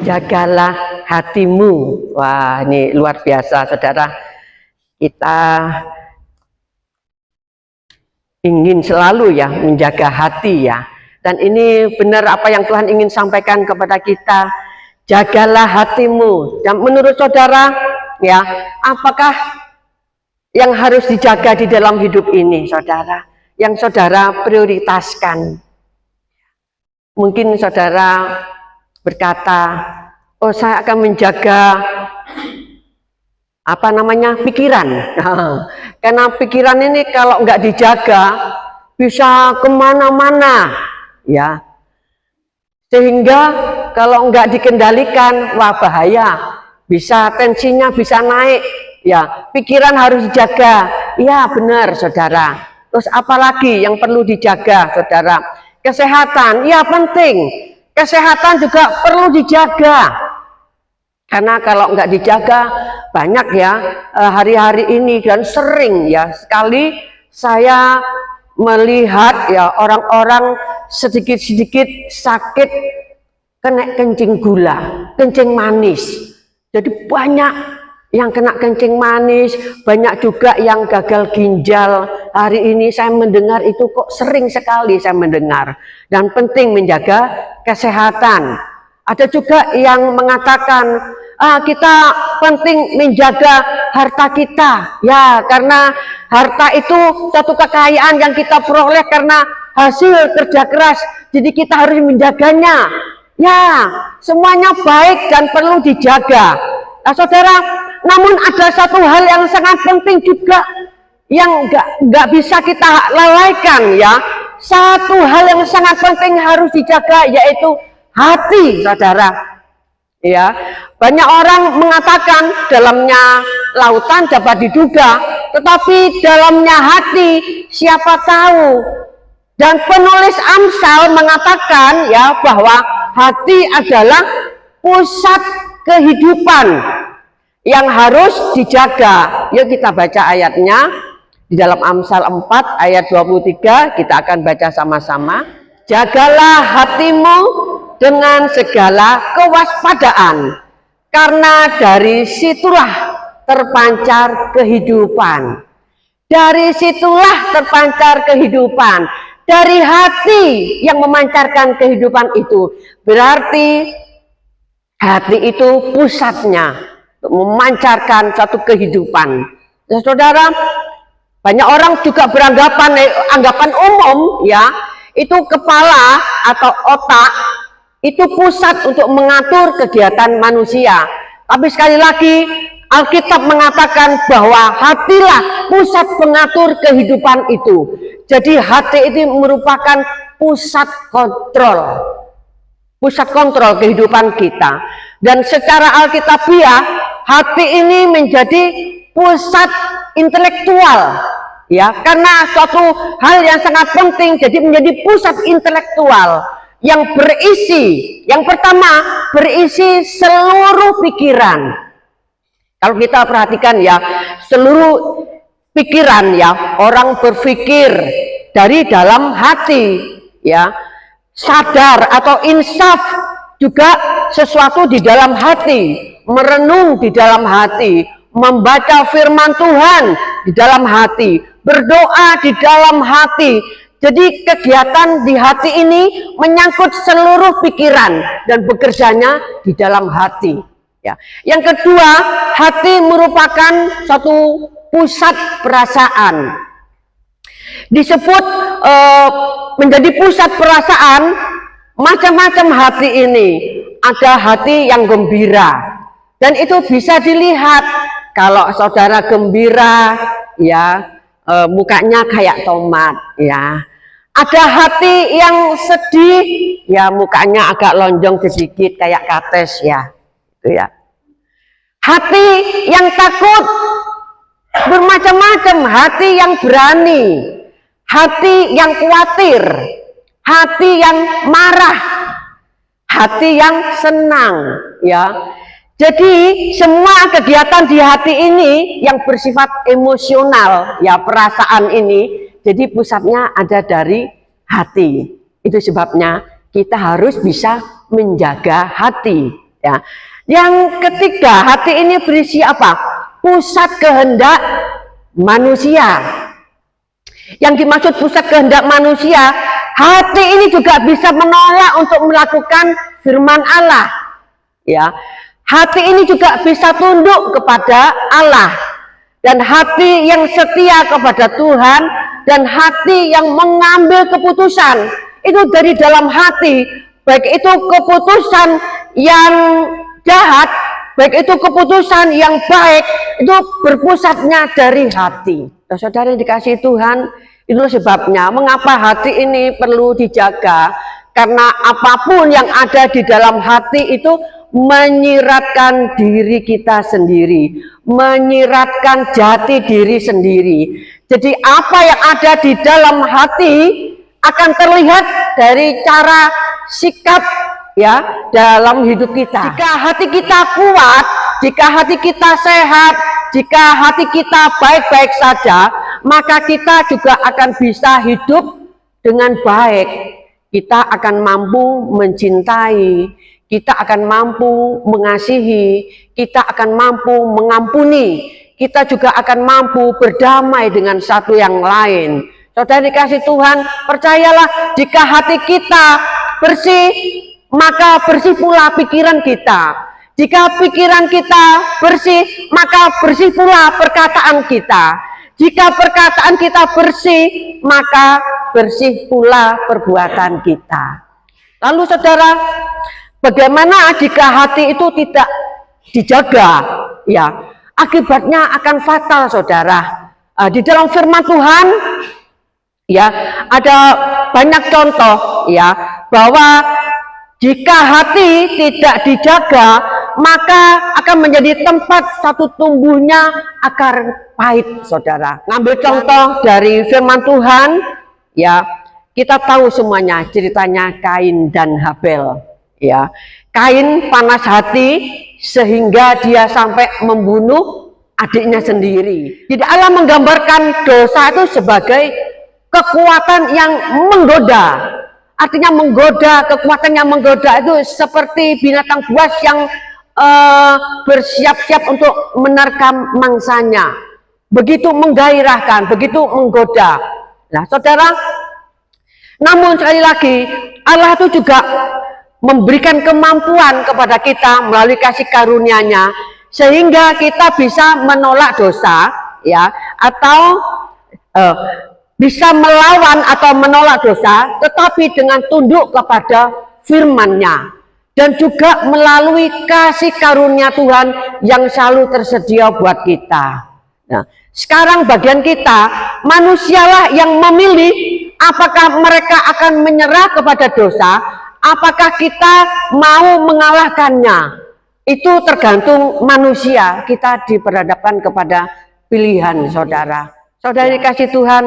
jagalah hatimu. Wah, ini luar biasa, saudara. Kita ingin selalu ya menjaga hati ya. Dan ini benar apa yang Tuhan ingin sampaikan kepada kita. Jagalah hatimu. Dan menurut saudara ya, apakah yang harus dijaga di dalam hidup ini, saudara? Yang saudara prioritaskan. Mungkin saudara berkata, oh saya akan menjaga pikiran. Karena pikiran ini kalau nggak dijaga bisa kemana-mana ya, sehingga kalau nggak dikendalikan wah bahaya, bisa tensinya bisa naik ya. Pikiran harus dijaga, ya benar saudara. Terus apalagi yang perlu dijaga, saudara? Kesehatan, ya penting. Kesehatan juga perlu dijaga. Karena kalau nggak dijaga, banyak ya hari-hari ini dan sering ya sekali saya melihat ya orang-orang sedikit-sedikit sakit kena kencing gula, kencing manis. Jadi banyak yang kena kencing manis, banyak juga yang gagal ginjal. Hari ini saya mendengar itu kok sering sekali saya mendengar. Dan penting menjaga kesehatan. Ada juga yang mengatakan, kita penting menjaga harta kita. Ya, karena harta itu satu kekayaan yang kita peroleh karena hasil kerja keras. Jadi kita harus menjaganya. Ya, semuanya baik dan perlu dijaga. Nah, saudara, namun ada satu hal yang sangat penting juga yang nggak bisa kita lalaikan ya. Satu hal yang sangat penting harus dijaga yaitu hati, saudara. Ya, banyak orang mengatakan dalamnya lautan dapat diduga, tetapi dalamnya hati siapa tahu. Dan penulis Amsal mengatakan ya bahwa hati adalah pusat kehidupan yang harus dijaga. Yuk kita baca ayatnya di dalam Amsal 4 ayat 23, kita akan baca sama-sama. Jagalah hatimu dengan segala kewaspadaan, karena dari situlah terpancar kehidupan. Dari situlah terpancar kehidupan. Dari hati yang memancarkan kehidupan itu. Berarti hati itu pusatnya untuk memancarkan satu kehidupan. Ya, saudara, banyak orang juga anggapan umum ya, itu kepala atau otak itu pusat untuk mengatur kegiatan manusia. Tapi sekali lagi Alkitab mengatakan bahwa hatilah pusat pengatur kehidupan itu. Jadi hati itu merupakan pusat kontrol kehidupan kita. Dan secara alkitabiah hati ini menjadi pusat intelektual ya, karena suatu hal yang sangat penting, jadi menjadi pusat intelektual yang berisi, yang pertama berisi seluruh pikiran. Kalau kita perhatikan ya, seluruh pikiran ya, orang berpikir dari dalam hati ya, sadar atau insaf juga sesuatu di dalam hati, merenung di dalam hati, membaca firman Tuhan di dalam hati, berdoa di dalam hati. Jadi kegiatan di hati ini menyangkut seluruh pikiran dan bekerjanya di dalam hati ya. Yang kedua, hati merupakan satu pusat perasaan. Disebut menjadi pusat perasaan, macam-macam hati ini. Ada hati yang gembira, dan itu bisa dilihat kalau saudara gembira ya, mukanya kayak tomat ya. Ada hati yang sedih ya, mukanya agak lonjong sedikit kayak kates ya, gitu ya. Hati yang takut bermacam-macam, hati yang berani, hati yang khawatir, hati yang marah, hati yang senang ya. Jadi semua kegiatan di hati ini yang bersifat emosional ya, perasaan ini, jadi pusatnya ada dari hati. Itu sebabnya kita harus bisa menjaga hati Ya. Yang ketiga, hati ini berisi apa? Pusat kehendak manusia. Yang dimaksud pusat kehendak manusia, hati ini juga bisa menolak untuk melakukan firman Allah. Ya, hati ini juga bisa tunduk kepada Allah, dan hati yang setia kepada Tuhan, dan hati yang mengambil keputusan itu dari dalam hati, baik itu keputusan yang jahat, baik itu keputusan yang baik, itu berpusatnya dari hati. Nah, saudara yang dikasihi Tuhan, itu sebabnya mengapa hati ini perlu dijaga, karena apapun yang ada di dalam hati itu menyiratkan diri kita sendiri, menyiratkan jati diri sendiri. Jadi apa yang ada di dalam hati akan terlihat dari cara sikap ya dalam hidup kita. Jika hati kita kuat, jika hati kita sehat, jika hati kita baik-baik saja, maka kita juga akan bisa hidup dengan baik. Kita akan mampu mencintai, kita akan mampu mengasihi, kita akan mampu mengampuni, kita juga akan mampu berdamai dengan satu yang lain. Saudara dikasih Tuhan, percayalah, jika hati kita bersih, maka bersih pula pikiran kita. Jika pikiran kita bersih, maka bersih pula perkataan kita. Jika perkataan kita bersih, maka bersih pula perbuatan kita. Lalu saudara, bagaimana jika hati itu tidak dijaga? Ya, akibatnya akan fatal, saudara. Di dalam firman Tuhan, ya, ada banyak contoh, ya, bahwa jika hati tidak dijaga, maka akan menjadi tempat satu tumbuhnya akar pahit, saudara. Ngambil contoh dari firman Tuhan, ya, kita tahu semuanya ceritanya Kain dan Habel. Ya, Kain panas hati sehingga dia sampai membunuh adiknya sendiri. Jadi Allah menggambarkan dosa itu sebagai kekuatan yang menggoda. Artinya menggoda, kekuatan yang menggoda itu seperti binatang buas yang bersiap-siap untuk menerkam mangsanya. Begitu menggairahkan, begitu menggoda. Nah, saudara, namun sekali lagi Allah itu juga memberikan kemampuan kepada kita melalui kasih karunia-Nya sehingga kita bisa menolak dosa, ya, atau bisa melawan atau menolak dosa, tetapi dengan tunduk kepada firman-Nya, dan juga melalui kasih karunia Tuhan yang selalu tersedia buat kita. Nah, sekarang bagian kita, manusialah yang memilih apakah mereka akan menyerah kepada dosa, apakah kita mau mengalahkannya. Itu tergantung manusia. Kita diperhadapkan kepada pilihan, saudara. Saudara dikasih Tuhan,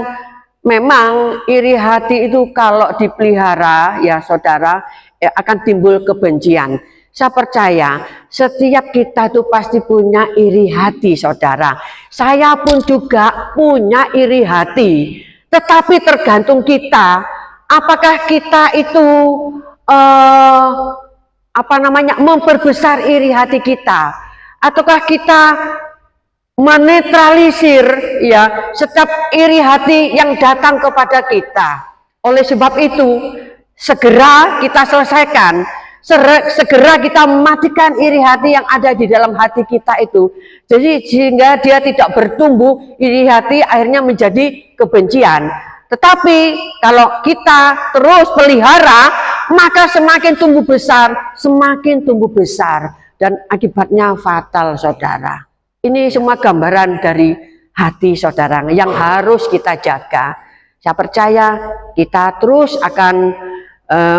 memang iri hati itu kalau dipelihara, ya saudara, akan timbul kebencian. Saya percaya setiap kita itu pasti punya iri hati, saudara. Saya pun juga punya iri hati. Tetapi tergantung kita, apakah kita itu memperbesar iri hati kita, ataukah kita menetralisir, ya, setiap iri hati yang datang kepada kita. Oleh sebab itu, segera kita selesaikan, segera kita matikan iri hati yang ada di dalam hati kita itu. Jadi sehingga dia tidak bertumbuh, iri hati akhirnya menjadi kebencian. Tetapi kalau kita terus pelihara, maka semakin tumbuh besar, dan akibatnya fatal, saudara. Ini semua gambaran dari hati, saudara, yang harus kita jaga. Saya percaya kita terus akan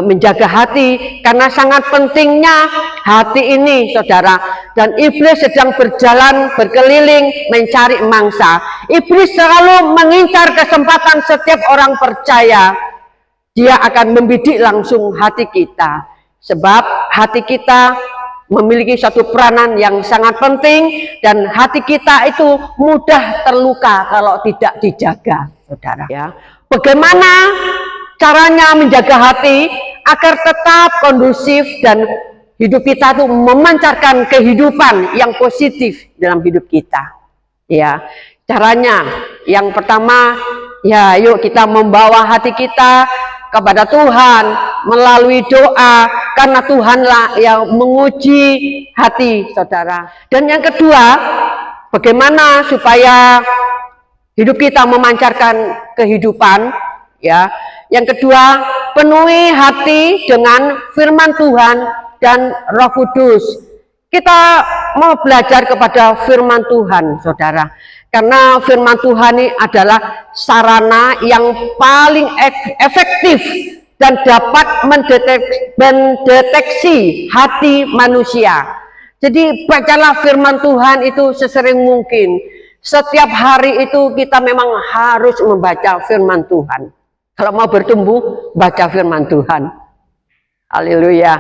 menjaga hati, karena sangat pentingnya hati ini, saudara. Dan iblis sedang berjalan berkeliling mencari mangsa. Iblis selalu mengincar kesempatan setiap orang percaya. Dia akan membidik langsung hati kita, sebab hati kita memiliki satu peranan yang sangat penting, dan hati kita itu mudah terluka kalau tidak dijaga, saudara. Ya, bagaimana caranya menjaga hati agar tetap kondusif dan hidup kita tuh memancarkan kehidupan yang positif dalam hidup kita. Ya, caranya yang pertama, ya yuk kita membawa hati kita kepada Tuhan melalui doa, karena Tuhanlah yang menguji hati saudara. Dan yang kedua, bagaimana supaya hidup kita memancarkan kehidupan, ya. Yang kedua, penuhi hati dengan firman Tuhan dan Roh Kudus. Kita mau belajar kepada firman Tuhan, saudara. Karena firman Tuhan ini adalah sarana yang paling efektif dan dapat mendeteksi hati manusia. Jadi bacalah firman Tuhan itu sesering mungkin. Setiap hari itu kita memang harus membaca firman Tuhan. Kalau mau bertumbuh, baca firman Tuhan. Haleluya.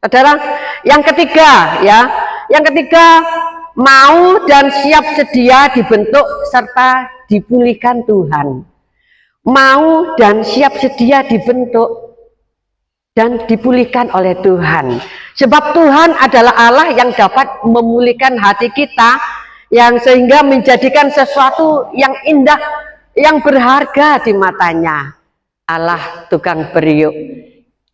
Saudara, yang ketiga ya, yang ketiga, mau dan siap sedia dibentuk serta dipulihkan Tuhan. Mau dan siap sedia dibentuk dan dipulihkan oleh Tuhan. Sebab Tuhan adalah Allah yang dapat memulihkan hati kita, yang sehingga menjadikan sesuatu yang indah, yang berharga di matanya. Allah tukang periuk,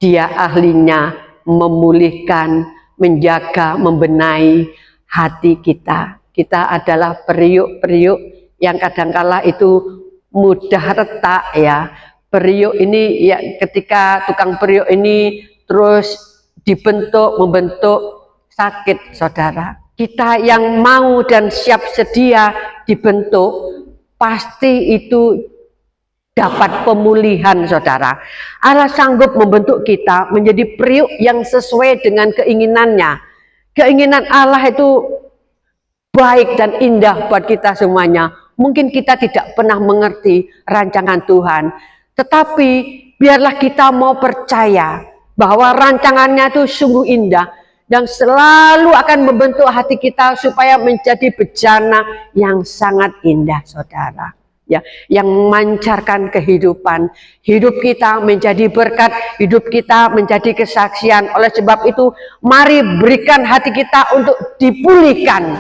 dia ahlinya memulihkan, menjaga, membenahi hati kita. Kita adalah periuk-periuk yang kadangkala itu mudah retak ya. Periuk ini ya, ketika tukang periuk ini terus dibentuk, membentuk, sakit saudara. Kita yang mau dan siap sedia dibentuk, pasti itu dapat pemulihan saudara. Allah sanggup membentuk kita menjadi periuk yang sesuai dengan keinginannya. Keinginan Allah itu baik dan indah buat kita semuanya. Mungkin kita tidak pernah mengerti rancangan Tuhan, tetapi biarlah kita mau percaya bahwa rancangannya itu sungguh indah dan selalu akan membentuk hati kita supaya menjadi bejana yang sangat indah saudara. Ya, yang memancarkan kehidupan, hidup kita menjadi berkat, hidup kita menjadi kesaksian. Oleh sebab itu, mari berikan hati kita untuk dipulihkan.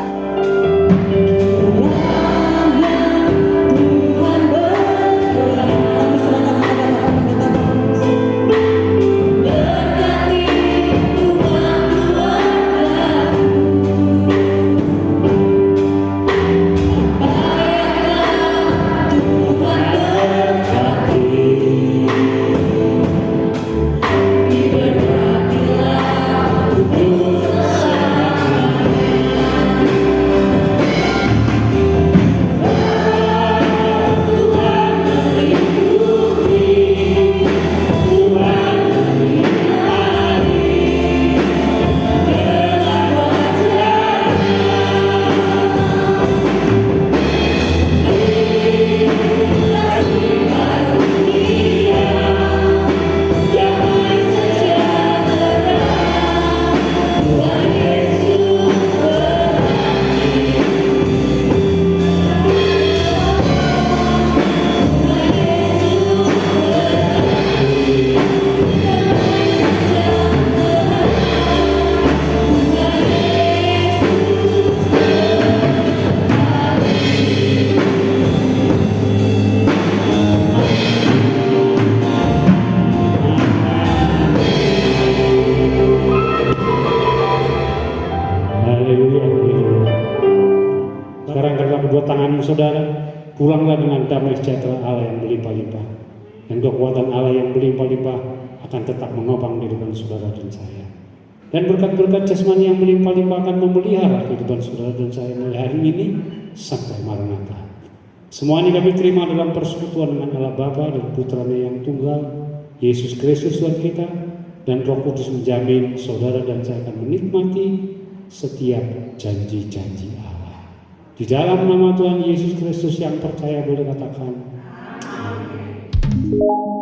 Saudara, pulanglah dengan damai sejahtera Allah yang berlimpah-limpah, dan kekuatan Allah yang berlimpah-limpah akan tetap menopang kehidupan saudara dan saya. Dan berkat-berkat jasmani yang berlimpah-limpah akan memelihara kehidupan saudara dan saya mulai hari ini sampai Maranatha. Semua ini kami terima dalam persekutuan dengan Allah Bapa dan Putranya yang tunggal, Yesus Kristus Tuhan kita, dan Roh Kudus menjamin saudara dan saya akan menikmati setiap janji-janji Allah. Di dalam nama Tuhan Yesus Kristus yang percaya boleh katakan amin.